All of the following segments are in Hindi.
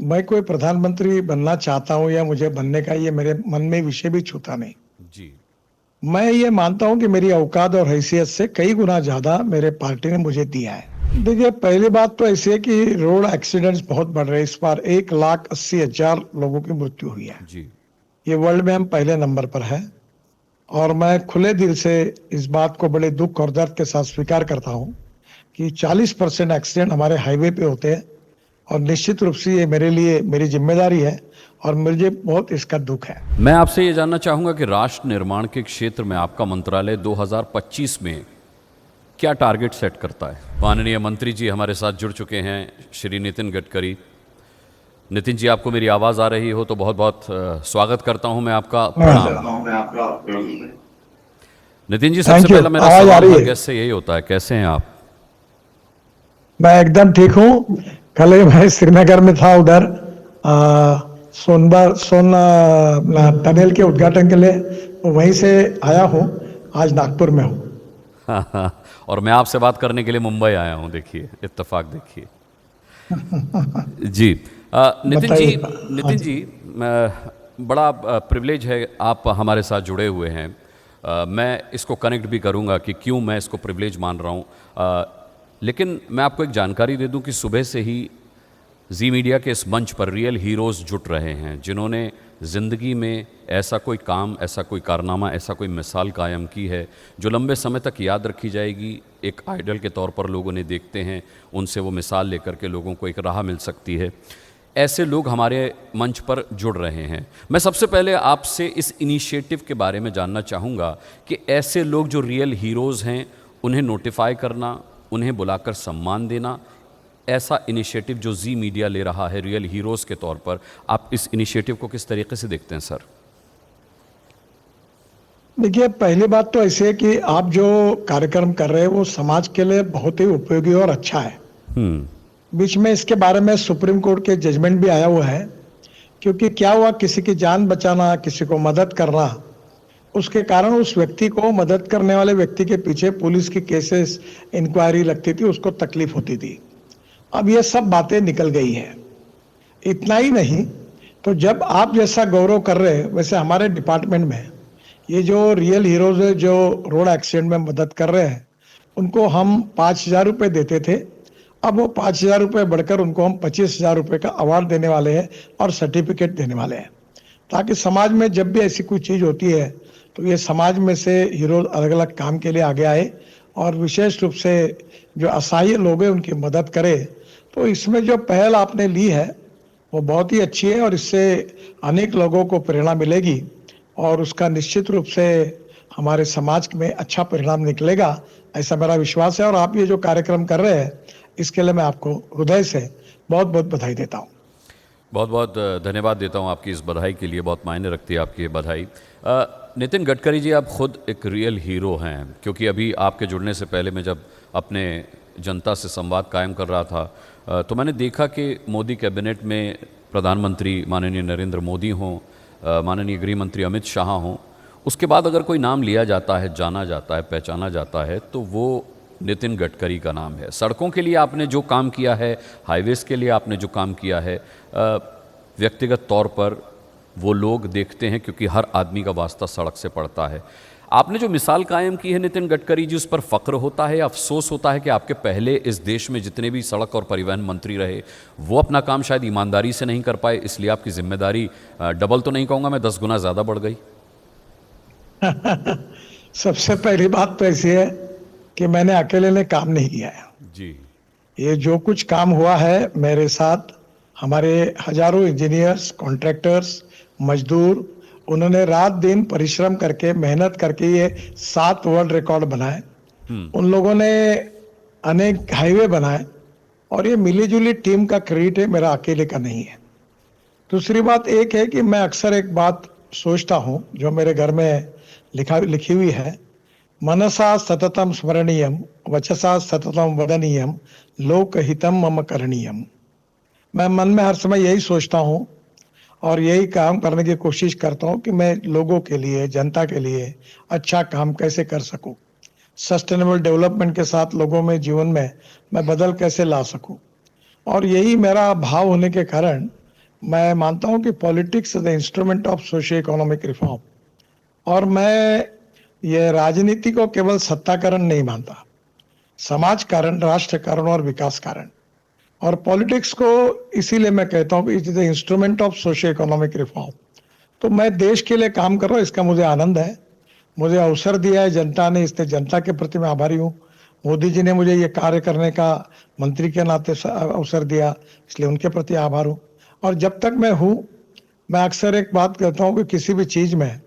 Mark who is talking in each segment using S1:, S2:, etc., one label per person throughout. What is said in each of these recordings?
S1: मैं कोई प्रधानमंत्री बनना चाहता हूं या मुझे बनने का ये मेरे मन में विषय भी छूता नहीं।
S2: जी।
S1: मैं ये मानता हूं कि मेरी औकात और हैसियत से कई गुना ज्यादा मेरे पार्टी ने मुझे दिया है। देखिए, पहली बात तो ऐसी है कि रोड एक्सीडेंट्स बहुत बढ़ रहे हैं। इस बार 1,80,000 लोगों की मृत्यु हुई है।
S2: जी।
S1: ये वर्ल्ड में हम पहले नंबर पर है। और मैं खुले दिल से इस बात को बड़े दुख और दर्द के साथ स्वीकार करता हूं कि 40% एक्सीडेंट हमारे हाईवे पे होते हैं। और निश्चित रूप से ये मेरे लिए मेरी जिम्मेदारी है और मुझे बहुत इसका दुख है।
S2: मैं आपसे ये जानना चाहूंगा कि राष्ट्र निर्माण के क्षेत्र में आपका मंत्रालय 2025 में क्या टारगेट सेट करता है। माननीय मंत्री जी हमारे साथ जुड़ चुके हैं, श्री नितिन गडकरी। नितिन जी, आपको मेरी आवाज़ आ रही हो तो बहुत बहुत स्वागत करता हूं मैं आपका। प्रणाम। नितिन जी, सबसे
S1: थैंक यू।
S2: पहला मेरा
S1: आवाज आ
S2: सवाल
S1: रही
S2: हर
S1: है?
S2: गेस्ट से यही होता है, कैसे हैं आप?
S1: मैं एकदम ठीक हूँ। कल ही मैं श्रीनगर में था, उधर सोन टनल के उद्घाटन के लिए, तो वहीं से आया हूँ। आज नागपुर में हूँ।
S2: और मैं आपसे बात करने के लिए मुंबई आया हूं, देखिए इत्तेफाक देखिए। जी। नितिन जी,
S1: बताइए। हाँ
S2: नितिन
S1: जी।
S2: जी, बड़ा प्रिविलेज है आप हमारे साथ जुड़े हुए हैं। मैं इसको कनेक्ट भी करूंगा कि क्यों मैं इसको प्रिविलेज मान रहा हूं। लेकिन मैं आपको एक जानकारी दे दूं कि सुबह से ही जी मीडिया के इस मंच पर रियल हीरोज़ जुट रहे हैं, जिन्होंने ज़िंदगी में ऐसा कोई काम, ऐसा कोई कारनामा, ऐसा कोई मिसाल कायम की है जो लंबे समय तक याद रखी जाएगी। एक आइडल के तौर पर लोग उन्हें देखते हैं, उनसे वो मिसाल लेकर के लोगों को एक राह मिल सकती है। ऐसे लोग हमारे मंच पर जुड़ रहे हैं। मैं सबसे पहले आपसे इस इनिशिएटिव के बारे में जानना चाहूँगा कि ऐसे लोग जो रियल हीरोज़ हैं, उन्हें नोटिफाई करना, उन्हें बुलाकर सम्मान देना, ऐसा इनिशिएटिव जो जी मीडिया ले रहा है रियल हीरोज़ के तौर पर, आप इस इनिशिएटिव को किस तरीके से देखते हैं सर?
S1: देखिए, पहली बात तो ऐसी है कि आप जो कार्यक्रम कर रहे हैं वो समाज के लिए बहुत ही उपयोगी और अच्छा है।
S2: हम्म।
S1: बीच में इसके बारे में सुप्रीम कोर्ट के जजमेंट भी आया हुआ है। क्योंकि क्या हुआ, किसी की जान बचाना, किसी को मदद करना, उसके कारण उस व्यक्ति को, मदद करने वाले व्यक्ति के पीछे पुलिस की केसेस, इंक्वायरी लगती थी, उसको तकलीफ होती थी। अब ये सब बातें निकल गई है। इतना ही नहीं, तो जब आप जैसा गौरव कर रहे हैं, वैसे हमारे डिपार्टमेंट में ये जो रियल हीरोज है जो रोड एक्सीडेंट में मदद कर रहे हैं, उनको हम 5,000 रुपए देते थे। अब वो 5,000 रुपए बढ़कर उनको हम 25,000 रुपए का अवार्ड देने वाले हैं और सर्टिफिकेट देने वाले हैं, ताकि समाज में जब भी ऐसी कोई चीज होती है तो ये समाज में से हीरो अलग अलग काम के लिए आगे आए और विशेष रूप से जो असहाय लोग हैं उनकी मदद करे। तो इसमें जो पहल आपने ली है वो बहुत ही अच्छी है और इससे अनेक लोगों को प्रेरणा मिलेगी और उसका निश्चित रूप से हमारे समाज में अच्छा परिणाम निकलेगा, ऐसा मेरा विश्वास है। और आप ये जो कार्यक्रम कर रहे हैं, इसके लिए मैं आपको हृदय से बहुत बहुत बधाई देता हूँ।
S2: बहुत बहुत धन्यवाद देता हूँ आपकी इस बधाई के लिए, बहुत मायने रखती है आपकी ये बधाई। नितिन गडकरी जी, आप खुद एक रियल हीरो हैं, क्योंकि अभी आपके जुड़ने से पहले मैं जब अपने जनता से संवाद कायम कर रहा था तो मैंने देखा कि मोदी कैबिनेट में प्रधानमंत्री माननीय नरेंद्र मोदी हों, माननीय गृह मंत्री अमित शाह हों, उसके बाद अगर कोई नाम लिया जाता है, जाना जाता है, पहचाना जाता है, तो वो नितिन गडकरी का नाम है। सड़कों के लिए आपने जो काम किया है, हाईवेज़ के लिए आपने जो काम किया है, व्यक्तिगत तौर पर वो लोग देखते हैं, क्योंकि हर आदमी का वास्ता सड़क से पड़ता है। आपने जो मिसाल कायम की है नितिन गडकरी जी, उस पर फ़ख्र होता है या अफसोस होता है कि आपके पहले इस देश में जितने भी सड़क और परिवहन मंत्री रहे, वो अपना काम शायद ईमानदारी से नहीं कर पाए, इसलिए आपकी जिम्मेदारी डबल तो नहीं कहूँगा मैं, 10 गुना ज़्यादा बढ़ गई?
S1: सबसे पहली बात तो ऐसी है कि मैंने अकेले ने काम नहीं किया है।
S2: जी।
S1: ये जो कुछ काम हुआ है मेरे साथ, हमारे हजारों इंजीनियर्स, कॉन्ट्रैक्टर्स, मजदूर, उन्होंने रात दिन परिश्रम करके, मेहनत करके ये 7 वर्ल्ड रिकॉर्ड बनाए। उन लोगों ने अनेक हाईवे बनाए और ये मिली-जुली टीम का क्रेडिट है, मेरा अकेले का नहीं है। दूसरी बात एक है कि मैं अक्सर एक बात सोचता हूँ जो मेरे घर में लिखी हुई है, मनसा सततम स्मरणीयम, वचसा सततम वदनीयम, लोकहितम मम करणीयम। मैं मन में हर समय यही सोचता हूँ और यही काम करने की कोशिश करता हूँ कि मैं लोगों के लिए, जनता के लिए अच्छा काम कैसे कर सकूं, सस्टेनेबल डेवलपमेंट के साथ लोगों में, जीवन में मैं बदल कैसे ला सकूं। और यही मेरा भाव होने के कारण मैं मानता हूं कि politics is the instrument of socio economic reform. और मैं ये राजनीति को केवल सत्ता कारण नहीं मानता, समाज कारण, राष्ट्र कारण और विकास कारण। और पॉलिटिक्स को इसीलिए मैं कहता हूं कि it is the instrument of socio economic reform. तो मैं देश के लिए काम कर रहा हूं, इसका मुझे आनंद है। मुझे अवसर दिया है जनता ने, इसलिए जनता के प्रति मैं आभारी हूँ। मोदी जी ने मुझे ये कार्य करने का मंत्री के नाते अवसर दिया, इसलिए उनके प्रति आभार हूँ। और जब तक मैं हूँ, मैं अक्सर एक बात कहता हूँ कि किसी भी चीज में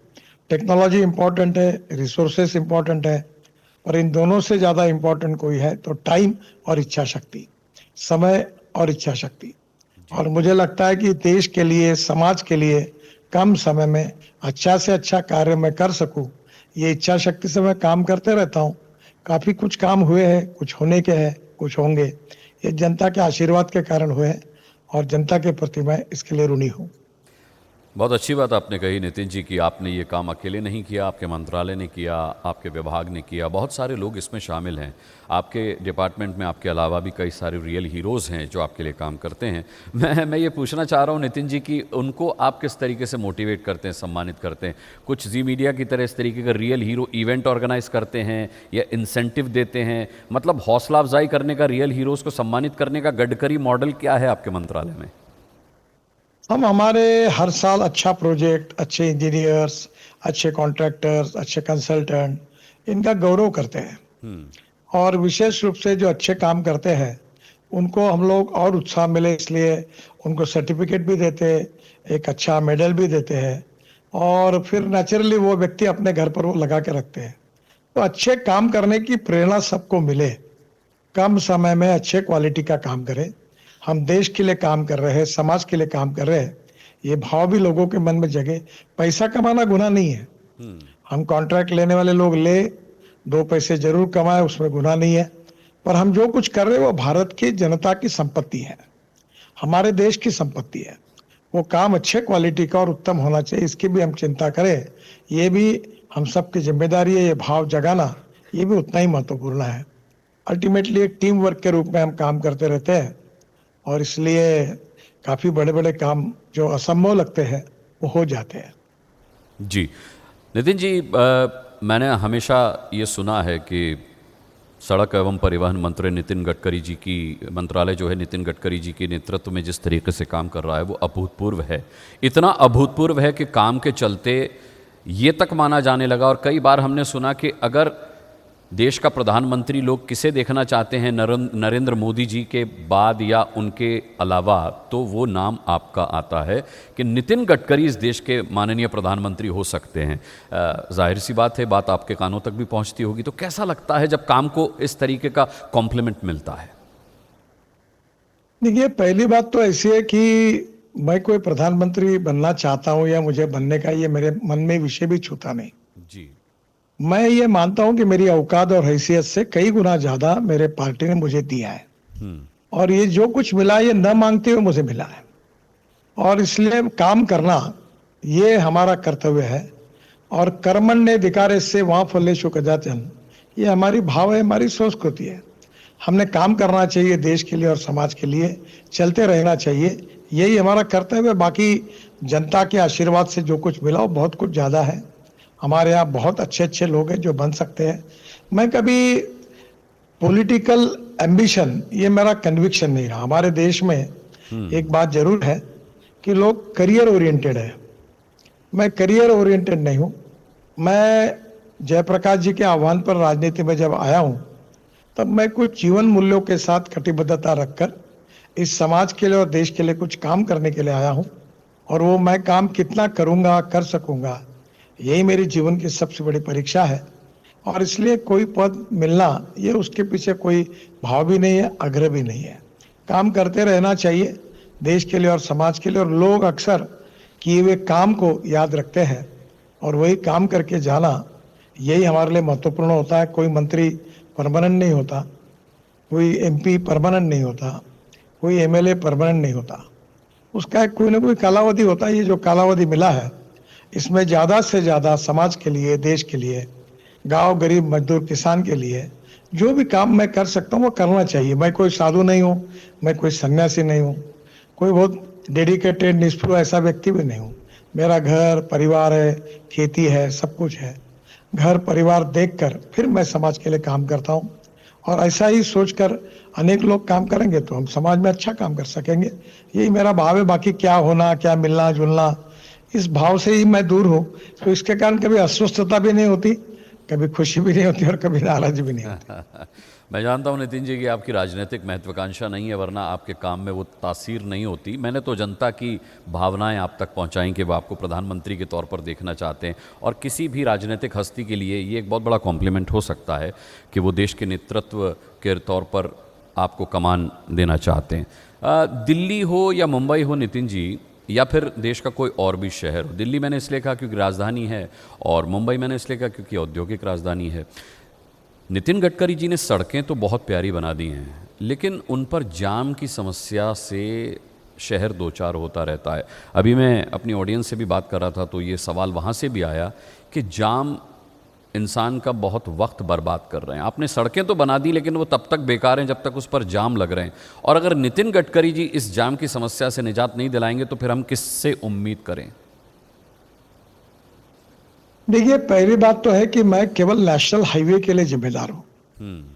S1: टेक्नोलॉजी इंपॉर्टेंट है, रिसोर्सेस इंपॉर्टेंट है, और इन दोनों से ज्यादा इंपॉर्टेंट कोई है तो टाइम और इच्छा शक्ति, समय और इच्छा शक्ति। और मुझे लगता है कि देश के लिए, समाज के लिए कम समय में अच्छा से अच्छा कार्य मैं कर सकूं, ये इच्छा शक्ति से मैं काम करते रहता हूं। काफी कुछ काम हुए हैं, कुछ होने के हैं, कुछ होंगे। ये जनता के आशीर्वाद के कारण हुए हैं और जनता के प्रति मैं इसके लिए ऋणी हूं।
S2: बहुत अच्छी बात आपने कही नितिन जी कि आपने ये काम अकेले नहीं किया, आपके मंत्रालय ने किया, आपके विभाग ने किया, बहुत सारे लोग इसमें शामिल हैं। आपके डिपार्टमेंट में आपके अलावा भी कई सारे रियल हीरोज़ हैं जो आपके लिए काम करते हैं। मैं ये पूछना चाह रहा हूँ नितिन जी कि उनको आप किस तरीके से मोटिवेट करते हैं, सम्मानित करते हैं? कुछ जी मीडिया की तरह इस तरीके का रियल हीरो इवेंट ऑर्गेनाइज करते हैं या इंसेंटिव देते हैं? मतलब हौसला अफजाई करने का, रियल हीरोज़ को सम्मानित करने का गडकरी मॉडल क्या है आपके मंत्रालय में?
S1: हम हमारे हर साल अच्छा प्रोजेक्ट, अच्छे इंजीनियर्स, अच्छे कॉन्ट्रैक्टर्स, अच्छे कंसल्टेंट, इनका गौरव करते हैं। और विशेष रूप से जो अच्छे काम करते हैं उनको हम लोग और उत्साह मिले इसलिए उनको सर्टिफिकेट भी देते, एक अच्छा मेडल भी देते हैं। और फिर नेचुरली वो व्यक्ति अपने घर पर वो लगा के रखते हैं। तो अच्छे काम करने की प्रेरणा सबको मिले, कम समय में अच्छे क्वालिटी का काम करें। हम देश के लिए काम कर रहे हैं, समाज के लिए काम कर रहे हैं, ये भाव भी लोगों के मन में जगे। पैसा कमाना गुनाह नहीं है। हम कॉन्ट्रैक्ट लेने वाले लोग ले, दो पैसे जरूर कमाए, उसमें गुनाह नहीं है। पर हम जो कुछ कर रहे हैं वो भारत की जनता की संपत्ति है, हमारे देश की संपत्ति है। वो काम अच्छे क्वालिटी का और उत्तम होना चाहिए, इसकी भी हम चिंता करें। ये भी हम सबकी जिम्मेदारी है। ये भाव जगाना ये भी उतना ही महत्वपूर्ण है। अल्टीमेटली एक टीम वर्क के रूप में हम काम करते रहते हैं और इसलिए काफी बड़े बड़े काम जो असंभव लगते हैं वो हो जाते हैं।
S2: जी नितिन जी, मैंने हमेशा ये सुना है कि सड़क एवं परिवहन मंत्री नितिन गडकरी जी की मंत्रालय जो है, नितिन गडकरी जी के नेतृत्व में जिस तरीके से काम कर रहा है वो अभूतपूर्व है। इतना अभूतपूर्व है कि काम के चलते ये तक माना जाने लगा, और कई बार हमने सुना कि अगर देश का प्रधानमंत्री लोग किसे देखना चाहते हैं नरेंद्र मोदी जी के बाद या उनके अलावा, तो वो नाम आपका आता है कि नितिन गडकरी इस देश के माननीय प्रधानमंत्री हो सकते हैं। जाहिर सी बात है, बात आपके कानों तक भी पहुंचती होगी। तो कैसा लगता है जब काम को इस तरीके का कॉम्प्लीमेंट मिलता है?
S1: देखिए, पहली बात तो ऐसी है कि मैं कोई प्रधानमंत्री बनना चाहता हूं या मुझे बनने का ये मेरे मन में विषय भी छूता नहीं।
S2: जी।
S1: मैं ये मानता हूं कि मेरी औकात और हैसियत से कई गुना ज्यादा मेरे पार्टी ने मुझे दिया है। और ये जो कुछ मिला ये न मांगते हुए मुझे मिला है, और इसलिए काम करना ये हमारा कर्तव्य है। और कर्मण्येधिकारे से वहां फलेषु कदाचन, ये हमारी भाव है, हमारी संस्कृति है। हमने काम करना चाहिए देश के लिए और समाज के लिए, चलते रहना चाहिए, यही हमारा कर्तव्य है। बाकी जनता के आशीर्वाद से जो कुछ मिला वो बहुत कुछ ज्यादा है। हमारे यहाँ बहुत अच्छे अच्छे लोग हैं जो बन सकते हैं। मैं कभी पॉलिटिकल एम्बिशन, ये मेरा कन्विक्शन नहीं रहा। हमारे देश में एक बात जरूर है कि लोग करियर ओरिएंटेड है। मैं करियर ओरिएंटेड नहीं हूं। मैं जयप्रकाश जी के आह्वान पर राजनीति में जब आया हूं तब मैं कुछ जीवन मूल्यों के साथ कटिबद्धता रखकर इस समाज के लिए और देश के लिए कुछ काम करने के लिए आया हूं। और वो मैं काम कितना करूंगा, कर सकूंगा, यही मेरी जीवन की सबसे बड़ी परीक्षा है। और इसलिए कोई पद मिलना ये उसके पीछे कोई भाव भी नहीं है, आग्रह भी नहीं है। काम करते रहना चाहिए देश के लिए और समाज के लिए। और लोग अक्सर किए हुए काम को याद रखते हैं और वही काम करके जाना, यही हमारे लिए महत्वपूर्ण होता है। कोई मंत्री परमानेंट नहीं होता, कोई एमपी परमानेंट नहीं होता, कोई एमएलए परमानेंट नहीं होता। उसका कोई ना कोई कालावधि होता है। ये जो कालावधि मिला है इसमें ज्यादा से ज्यादा समाज के लिए, देश के लिए, गांव गरीब मजदूर किसान के लिए जो भी काम मैं कर सकता हूँ वो करना चाहिए। मैं कोई साधु नहीं हूँ, मैं कोई सन्यासी नहीं हूँ, कोई बहुत डेडिकेटेड निष्ठुर ऐसा व्यक्ति भी नहीं हूँ। मेरा घर परिवार है, खेती है, सब कुछ है। घर परिवार देखकर फिर मैं समाज के लिए काम करता हूँ, और ऐसा ही सोचकर अनेक लोग काम करेंगे तो हम समाज में अच्छा काम कर सकेंगे। यही मेरा भाव है। बाकी क्या होना, क्या मिलना जुलना, इस भाव से ही मैं दूर हूँ। तो इसके कारण कभी अस्वस्थता भी नहीं होती, कभी खुशी भी नहीं होती और कभी नाराजगी भी नहीं होती।
S2: मैं जानता हूँ नितिन जी कि आपकी राजनीतिक महत्वाकांक्षा नहीं है, वरना आपके काम में वो तासीर नहीं होती। मैंने तो जनता की भावनाएं आप तक पहुंचाई कि वो आपको प्रधानमंत्री के तौर पर देखना चाहते हैं, और किसी भी राजनीतिक हस्ती के लिए ये एक बहुत बड़ा कॉम्प्लीमेंट हो सकता है कि वो देश के नेतृत्व के तौर पर आपको कमान देना चाहते हैं। दिल्ली हो या मुंबई हो नितिन जी, या फिर देश का कोई और भी शहर हो, दिल्ली मैंने इसलिए कहा क्योंकि राजधानी है, और मुंबई मैंने इसलिए कहा क्योंकि औद्योगिक राजधानी है। नितिन गडकरी जी ने सड़कें तो बहुत प्यारी बना दी हैं, लेकिन उन पर जाम की समस्या से शहर दो चार होता रहता है। अभी मैं अपनी ऑडियंस से भी बात कर रहा था तो ये सवाल वहाँ से भी आया कि जाम इंसान का बहुत वक्त बर्बाद कर रहे हैं। आपने सड़कें तो बना दी, लेकिन वो तब तक बेकार हैं जब तक उस पर जाम लग रहे हैं। और अगर नितिन गडकरी जी इस जाम की समस्या से निजात नहीं दिलाएंगे तो फिर हम किससे उम्मीद करें?
S1: देखिए, पहली बात तो है कि मैं केवल नेशनल हाईवे के लिए जिम्मेदार हूँ।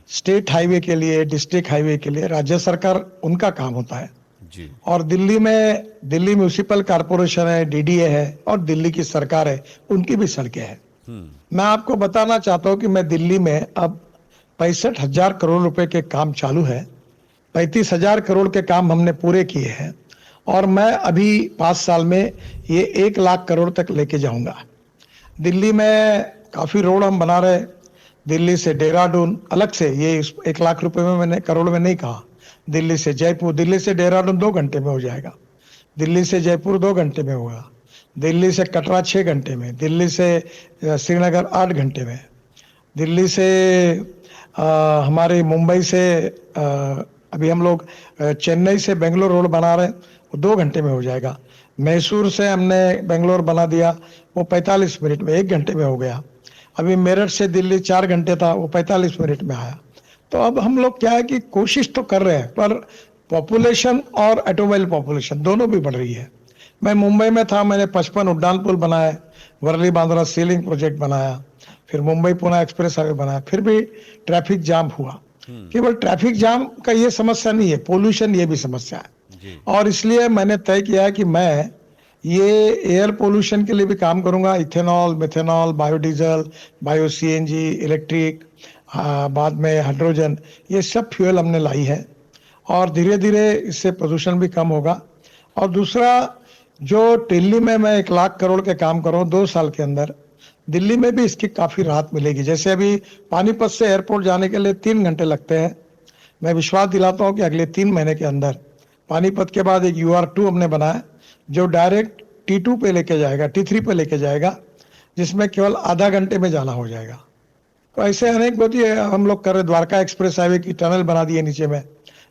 S1: स्टेट हाईवे के लिए, डिस्ट्रिक्ट हाईवे के लिए राज्य सरकार उनका काम होता है।
S2: जी।
S1: और दिल्ली म्यूनिसिपल कॉरपोरेशन है, डीडीए है, और दिल्ली की सरकार है, उनकी भी सड़कें हैं। मैं आपको बताना चाहता हूँ कि मैं दिल्ली में अब 65,000 करोड़ रुपए के काम चालू है। 35,000 करोड़ के काम हमने पूरे किए हैं, और मैं अभी 5 साल में ये 1 लाख करोड़ तक लेके जाऊंगा। दिल्ली में काफी रोड हम बना रहे। दिल्ली से देहरादून अलग से, ये 1 लाख रुपए में मैंने करोड़ में नहीं कहा। दिल्ली से जयपुर, दिल्ली से देहरादून 2 घंटे में हो जाएगा। दिल्ली से जयपुर 2 घंटे में होगा। दिल्ली से कटरा 6 घंटे में। दिल्ली से श्रीनगर 8 घंटे में। दिल्ली से हमारे मुंबई से अभी हम लोग चेन्नई से बेंगलोर रोड बना रहे हैं, वो 2 घंटे में हो जाएगा। मैसूर से हमने बेंगलोर बना दिया, वो 45 मिनट में, 1 घंटे में हो गया। अभी मेरठ से दिल्ली 4 घंटे था, वो 45 मिनट में आया। तो अब हम लोग क्या है कि कोशिश तो कर रहे हैं, पर पॉपुलेशन और ऑटोमोबाइल पॉपुलेशन दोनों भी बढ़ रही है। मैं मुंबई में था, मैंने 55 उड्डान पुल बनाए, वर्ली बांद्रा सीलिंग प्रोजेक्ट बनाया, फिर मुंबई पुणे एक्सप्रेस हाईवे बनाया, फिर भी ट्रैफिक जाम हुआ। केवल ट्रैफिक जाम का ये समस्या नहीं है, पोल्यूशन ये भी समस्या है। और इसलिए मैंने तय किया कि मैं ये एयर पोल्यूशन के लिए भी काम करूंगा। Ethanol, methanol, biodiesel, bio CNG, electric, बाद में हाइड्रोजन, ये सब फ्यूल हमने लाई है, और धीरे धीरे इससे प्रदूषण भी कम होगा। और दूसरा, जो दिल्ली में मैं 1 लाख करोड़ के काम कर रहा हूँ 2 साल के अंदर, दिल्ली में भी इसकी काफी राहत मिलेगी। जैसे अभी पानीपत से एयरपोर्ट जाने के लिए 3 घंटे लगते हैं, मैं विश्वास दिलाता हूँ कि अगले 3 महीने के अंदर पानीपत के बाद एक UR2 हमने बनाया, जो डायरेक्ट T2 पे लेके जाएगा, T3 पे लेके जाएगा, जिसमें केवल आधा घंटे में जाना हो जाएगा। तो ऐसे अनेक बहुत ही हम लोग कर रहे। द्वारका एक्सप्रेस हाईवे की टनल बना दी है नीचे में,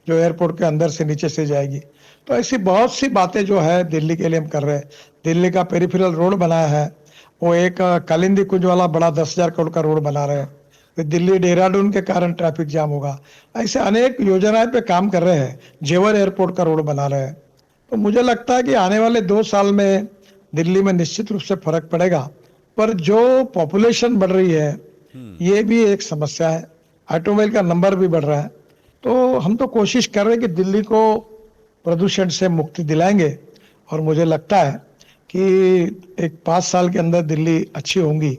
S1: जो एयरपोर्ट के अंदर से नीचे से जाएगी। तो ऐसी बहुत सी बातें जो है दिल्ली के लिए हम कर रहे हैं। दिल्ली का पेरिफेरल रोड बनाया है, वो एक कालिंदी कुंज वाला बड़ा 10,000 करोड़ का रोड बना रहे हैं। फिर दिल्ली देहरादून के कारण ट्रैफिक जाम होगा। ऐसे अनेक योजनाएं पे काम कर रहे हैं। जेवर एयरपोर्ट का रोड बना रहे हैं। तो मुझे लगता है कि आने वाले 2 साल में दिल्ली में निश्चित रूप से फर्क पड़ेगा। पर जो पॉपुलेशन बढ़ रही है, ये भी एक समस्या है। ऑटोमोबाइल का नंबर भी बढ़ रहा है। तो हम तो कोशिश कर रहे हैं कि दिल्ली को प्रदूषण से मुक्ति दिलाएंगे, और मुझे लगता है कि एक 5 साल के अंदर दिल्ली अच्छी होंगी।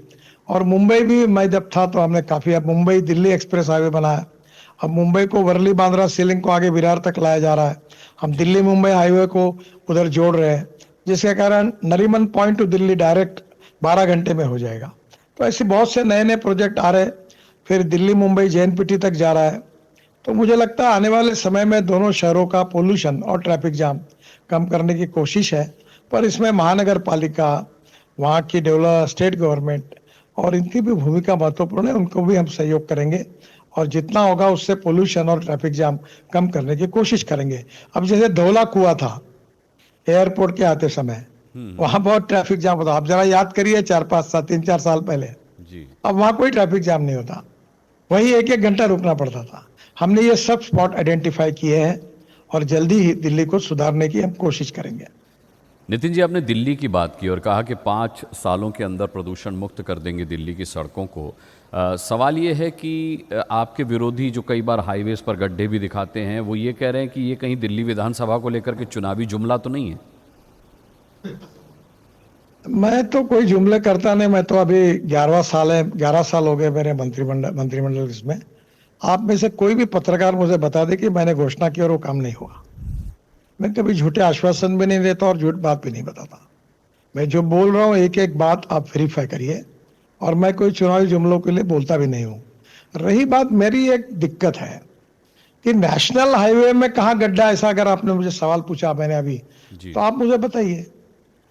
S1: और मुंबई भी, मैं जब था तो हमने काफी, अब मुंबई दिल्ली एक्सप्रेस हाईवे बनाया, अब मुंबई को वर्ली बांद्रा सीलिंग को आगे विरार तक लाया जा रहा है। हम दिल्ली मुंबई हाईवे को उधर जोड़ रहे हैं, जिसके कारण Nariman point two Delhi direct 12 घंटे में हो जाएगा। तो ऐसे बहुत से नए नए प्रोजेक्ट आ रहे हैं। फिर दिल्ली मुंबई JNPT तक जा रहा है। तो मुझे लगता है आने वाले समय में दोनों शहरों का पोल्यूशन और ट्रैफिक जाम कम करने की कोशिश है। पर इसमें महानगर पालिका, वहाँ की स्टेट गवर्नमेंट और इनकी भी भूमिका महत्वपूर्ण है। उनको भी हम सहयोग करेंगे, और जितना होगा उससे पोल्यूशन और ट्रैफिक जाम कम करने की कोशिश करेंगे। अब जैसे धौला कुआं था एयरपोर्ट के आते समय, वहां बहुत ट्रैफिक जाम होता। आप जरा याद करिए 4-5 साल, 3-4 साल पहले जी। अब वहां कोई ट्रैफिक जाम नहीं होता, वही 1-1 घंटा रुकना पड़ता था। हमने ये सब स्पॉट आइडेंटिफाई किए हैं, और जल्दी ही दिल्ली को सुधारने की हम कोशिश करेंगे।
S2: नितिन जी, आपने दिल्ली की बात की और कहा कि 5 सालों के अंदर प्रदूषण मुक्त कर देंगे दिल्ली की सड़कों को। सवाल ये है कि आपके विरोधी जो कई बार हाईवेज पर गड्ढे भी दिखाते हैं, वो ये कह रहे हैं कि ये कहीं दिल्ली विधानसभा को लेकर के चुनावी जुमला तो नहीं है?
S1: मैं तो कोई जुमले करता नहीं, मैं तो अभी 11वां साल है, 11 साल हो गए मेरे मंत्रिमंडल इसमें। आप में से कोई भी पत्रकार मुझे बता दे कि मैंने घोषणा की और वो काम नहीं हुआ। मैं कभी झूठे आश्वासन भी नहीं देता और झूठ बात भी नहीं बताता। मैं जो बोल रहा हूँ एक एक बात आप वेरीफाई करिए, और मैं कोई चुनावी जुमलों के लिए बोलता भी नहीं हूँ। रही बात, मेरी एक दिक्कत है कि नेशनल हाईवे में कहाँ गड्ढा, ऐसा अगर आपने मुझे सवाल पूछा मैंने अभी,
S2: जी।
S1: तो आप मुझे बताइए।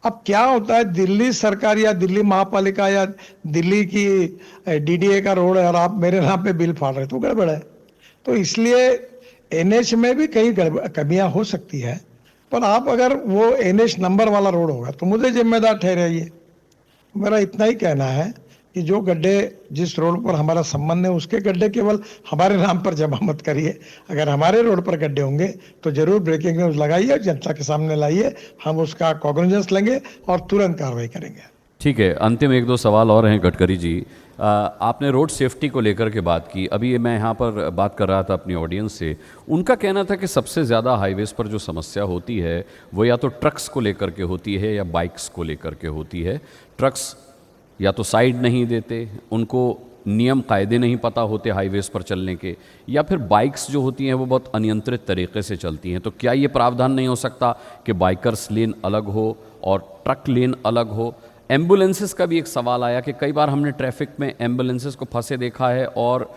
S1: अब क्या होता है, दिल्ली सरकार या दिल्ली महापालिका या दिल्ली की डीडीए का रोड है और आप मेरे नाम पे बिल फाड़ रहे तो गड़बड़ है। तो इसलिए एनएच में भी कई कमियां हो सकती है, पर आप अगर वो एनएच नंबर वाला रोड होगा तो मुझे जिम्मेदार ठहराइए। मेरा इतना ही कहना है कि जो गड्ढे जिस रोड पर हमारा संबंध है उसके गड्ढे केवल हमारे नाम पर जमा मत करिए। अगर हमारे रोड पर गड्ढे होंगे तो जरूर ब्रेकिंग न्यूज लगाइए, जनता के सामने लाइए, हम उसका कॉग्निजेंस लेंगे और तुरंत कार्रवाई करेंगे।
S2: ठीक है, अंतिम 1-2 सवाल और हैं गडकरी जी। आपने रोड सेफ्टी को लेकर के बात की। अभी ये मैं यहाँ पर बात कर रहा था अपनी ऑडियंस से, उनका कहना था कि सबसे ज़्यादा हाईवेज़ पर जो समस्या होती है वो या तो ट्रक्स को लेकर के होती है या बाइक्स को लेकर के होती है। ट्रक्स या तो साइड नहीं देते, उनको नियम कायदे नहीं पता होते हाईवेज़ पर चलने के, या फिर बाइक्स जो होती हैं वो बहुत अनियंत्रित तरीके से चलती हैं। तो क्या ये प्रावधान नहीं हो सकता कि बाइकर्स लेन अलग हो और ट्रक लेन अलग हो? एम्बुलेंसेस का भी एक सवाल आया कि कई बार हमने ट्रैफिक में एम्बुलेंसेस को फंसे देखा है और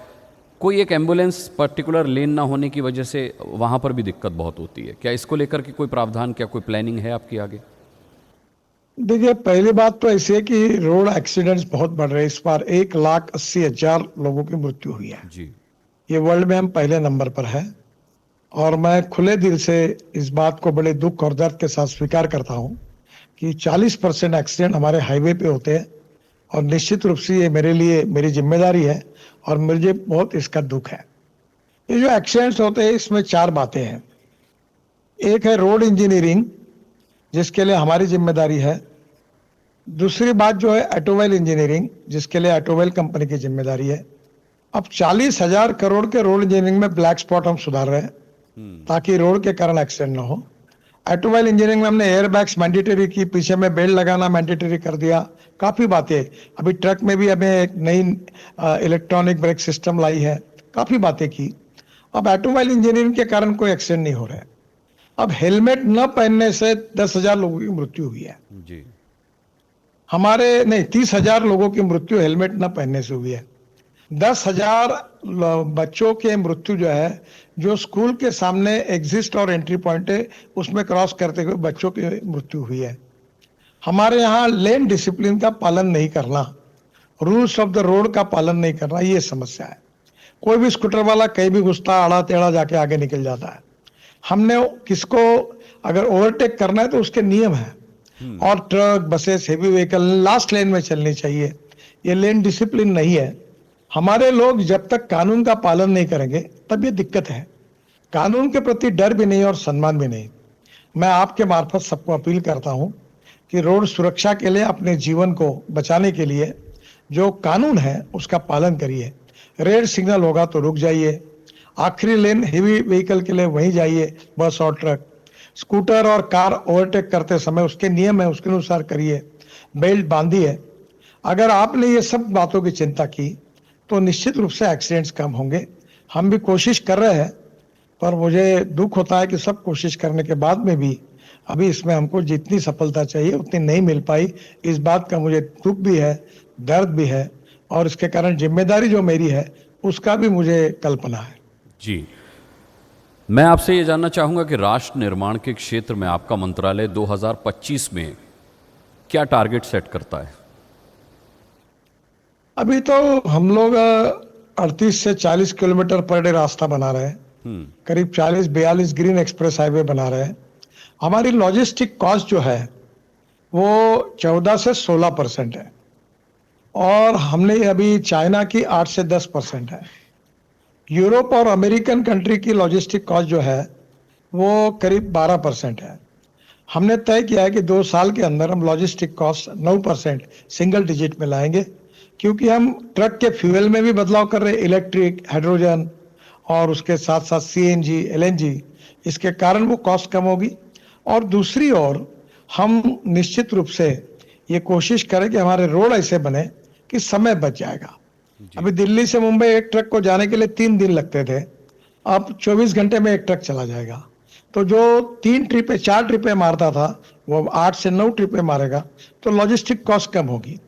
S2: कोई एक एम्बुलेंस पर्टिकुलर लेन ना होने की वजह से वहाँ पर भी दिक्कत बहुत होती है। क्या इसको लेकर के कोई प्रावधान, क्या कोई प्लानिंग है आपकी आगे?
S1: देखिए, पहली बात तो ऐसी है कि रोड एक्सीडेंट्स बहुत बढ़ रहे हैं। इस बार 1,80,000 लोगों की मृत्यु हुई है।
S2: जी।
S1: ये वर्ल्ड में हम पहले नंबर पर है, और मैं खुले दिल से इस बात को बड़े दुख और दर्द के साथ स्वीकार करता हूं कि 40% एक्सीडेंट हमारे हाईवे पे होते हैं, और निश्चित रूप से ये मेरे लिए मेरी जिम्मेदारी है और मुझे बहुत इसका दुख है। ये जो एक्सीडेंट्स होते हैं इसमें 4 बातें हैं। एक है रोड इंजीनियरिंग, जिसके लिए हमारी जिम्मेदारी है। दूसरी बात जो है ऑटोमोबाइल इंजीनियरिंग, जिसके लिए ऑटोमोबाइल कंपनी की जिम्मेदारी है। अब 40,000 करोड़ के रोड इंजीनियरिंग में ब्लैक स्पॉट हम सुधार रहे हैं ताकि रोड के कारण एक्सीडेंट ना हो। ऑटोमोबाइल इंजीनियरिंग में हमने एयर बैग्स मैंडेटरी की, पीछे में बेल्ट लगाना मैंडेटरी कर दिया, काफी बातें। अभी ट्रक में भी हमें एक नई इलेक्ट्रॉनिक ब्रेक सिस्टम लाई है, काफी बातें की। अब ऑटोमोबाइल इंजीनियरिंग के कारण कोई एक्सीडेंट नहीं हो रहा है। अब हेलमेट न पहनने से 10,000 लोगों की मृत्यु हुई है।
S2: जी।
S1: हमारे नहीं, 30,000 लोगों की मृत्यु हेलमेट न पहनने से हुई है। 10,000 बच्चों के मृत्यु जो है, जो स्कूल के सामने एग्जिट और एंट्री पॉइंट है उसमें क्रॉस करते हुए बच्चों की मृत्यु हुई है। हमारे यहाँ लेन डिसिप्लिन का पालन नहीं करना, रूल्स ऑफ द रोड का पालन नहीं करना, ये समस्या है। कोई भी स्कूटर वाला कहीं भी घुसता, आड़ा टेढ़ा जाके आगे निकल जाता है। हमने किसको अगर ओवरटेक करना है तो उसके नियम है, और truck, buses, heavy vehicle last lane में चलनी चाहिए। ये लेन डिसिप्लिन नहीं है। हमारे लोग जब तक कानून का पालन नहीं करेंगे तब ये दिक्कत है। कानून के प्रति डर भी नहीं और सम्मान भी नहीं। मैं आपके मार्फत सबको अपील करता हूं कि रोड सुरक्षा के लिए, अपने जीवन को बचाने के लिए जो कानून है उसका पालन करिए। रेड सिग्नल होगा तो रुक जाइए, आखिरी लेन हेवी व्हीकल के लिए वहीं जाइए, बस और ट्रक। स्कूटर और कार ओवरटेक करते समय उसके नियम है, उसके अनुसार करिए, बेल्ट बांधिए। अगर आपने ये सब बातों की चिंता की तो निश्चित रूप से एक्सीडेंट्स कम होंगे। हम भी कोशिश कर रहे हैं, पर मुझे दुख होता है कि सब कोशिश करने के बाद में भी अभी इसमें हमको जितनी सफलता चाहिए उतनी नहीं मिल पाई। इस बात का मुझे दुख भी है, दर्द भी है, और इसके कारण जिम्मेदारी जो मेरी है उसका भी मुझे कल्पना है।
S2: जी, मैं आपसे ये जानना चाहूँगा कि राष्ट्र निर्माण के क्षेत्र में आपका मंत्रालय 2025 में क्या टारगेट सेट करता है?
S1: अभी तो हम लोग 38 से 40 किलोमीटर पर डे रास्ता बना रहे हैं, करीब 40-42 ग्रीन एक्सप्रेस हाईवे बना रहे हैं। हमारी लॉजिस्टिक कॉस्ट जो है वो 14 से 16% है, और हमने अभी चाइना की 8 से 10% है। यूरोप और अमेरिकन कंट्री की लॉजिस्टिक कॉस्ट जो है वो करीब 12% है। हमने तय किया है कि 2 साल के अंदर हम लॉजिस्टिक कॉस्ट 9% सिंगल डिजिट में लाएंगे, क्योंकि हम ट्रक के फ्यूल में भी बदलाव कर रहे हैं, इलेक्ट्रिक, हाइड्रोजन और उसके साथ साथ सीएनजी, एलएनजी। इसके कारण वो कॉस्ट कम होगी। और दूसरी ओर हम निश्चित रूप से ये कोशिश करें कि हमारे रोड ऐसे बने कि समय बच जाएगा। अभी दिल्ली से मुंबई एक ट्रक को जाने के लिए 3 दिन लगते थे, अब 24 घंटे में एक ट्रक चला जाएगा। तो जो 3 ट्रिपें 4 ट्रिपें मारता था वो 8 से 9 ट्रिपें मारेगा, तो लॉजिस्टिक कॉस्ट कम होगी।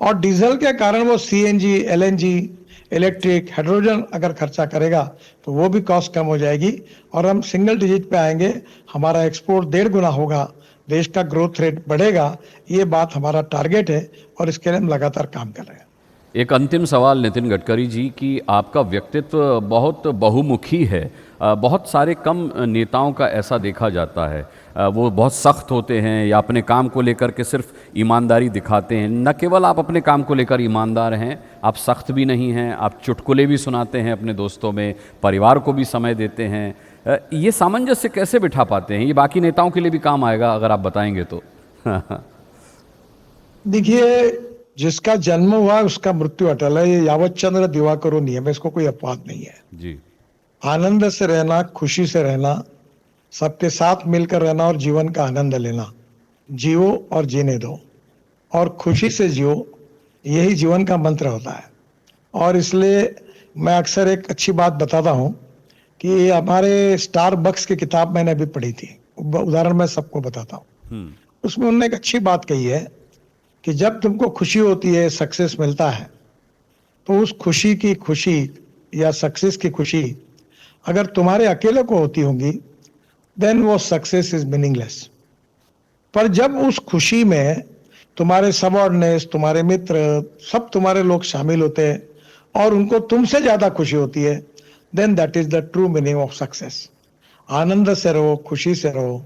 S1: और डीजल के कारण वो सीएनजी, एलएनजी, इलेक्ट्रिक, हाइड्रोजन अगर खर्चा करेगा तो वो भी कॉस्ट कम हो जाएगी और हम सिंगल डिजिट पे आएंगे। हमारा एक्सपोर्ट 1.5 गुना होगा, देश का ग्रोथ रेट बढ़ेगा। ये बात हमारा टारगेट है और इसके लिए हम लगातार काम कर रहे हैं।
S2: एक अंतिम सवाल नितिन गडकरी जी कि आपका व्यक्तित्व बहुत बहुमुखी है। बहुत सारे कम नेताओं का ऐसा देखा जाता है, वो बहुत सख्त होते हैं या अपने काम को लेकर के सिर्फ ईमानदारी दिखाते हैं। न केवल आप अपने काम को लेकर ईमानदार हैं, आप सख्त भी नहीं हैं, आप चुटकुले भी सुनाते हैं अपने दोस्तों में, परिवार को भी समय देते हैं। ये सामंजस्य कैसे बिठा पाते हैं? ये बाकी नेताओं के लिए भी काम आएगा अगर आप बताएंगे तो।
S1: देखिए, जिसका जन्म हुआ उसका मृत्यु अटल है, ये यावत चंद्र दिवाकरो नियम है, इसको कोई अपवाद नहीं है।
S2: जी।
S1: आनंद से रहना, खुशी से रहना, सबके साथ मिलकर रहना और जीवन का आनंद लेना। जियो और जीने दो और खुशी से जियो, यही जीवन का मंत्र होता है। और इसलिए मैं अक्सर एक अच्छी बात बताता हूँ कि हमारे स्टारबक्स की किताब मैंने अभी पढ़ी थी, उदाहरण मैं सबको बताता हूँ। उसमें उन्होंने एक अच्छी बात कही है कि जब तुमको खुशी होती है, सक्सेस मिलता है, तो उस खुशी की खुशी या सक्सेस की खुशी अगर तुम्हारे अकेले को होती होंगी, देन वो सक्सेस इज मीनिंगलेस। पर जब उस खुशी में तुम्हारे सबऑर्डिनेट्स, तुम्हारे मित्र, सब तुम्हारे लोग शामिल होते हैं और उनको तुमसे ज्यादा खुशी होती है, then that is the true meaning of success. आनंद से रहो, खुशी से रहो।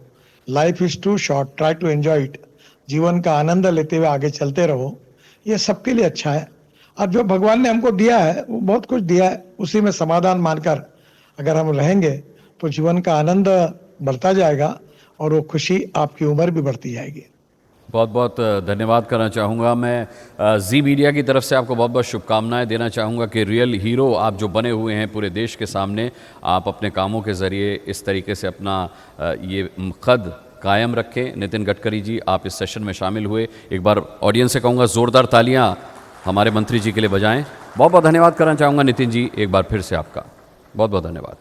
S1: Life is too short, try to enjoy it. जीवन का आनंद लेते हुए आगे चलते रहो, ये सबके लिए अच्छा है। और जो भगवान ने हमको दिया है वो बहुत कुछ दिया है, उसी में समाधान मानकर अगर हम रहेंगे तो जीवन का आनंद बढ़ता जाएगा और वो खुशी, आपकी उम्र भी बढ़ती जाएगी।
S2: बहुत बहुत धन्यवाद करना चाहूँगा मैं। जी मीडिया की तरफ से आपको बहुत बहुत शुभकामनाएं देना चाहूँगा कि रियल हीरो आप जो बने हुए हैं पूरे देश के सामने, आप अपने कामों के ज़रिए इस तरीके से अपना ये कद कायम रखें। नितिन गडकरी जी, आप इस सेशन में शामिल हुए, एक बार ऑडियंस से कहूँगा ज़ोरदार तालियाँ हमारे मंत्री जी के लिए बजाएं। बहुत बहुत धन्यवाद करना चाहूँगा नितिन जी, एक बार फिर से आपका बहुत बहुत धन्यवाद।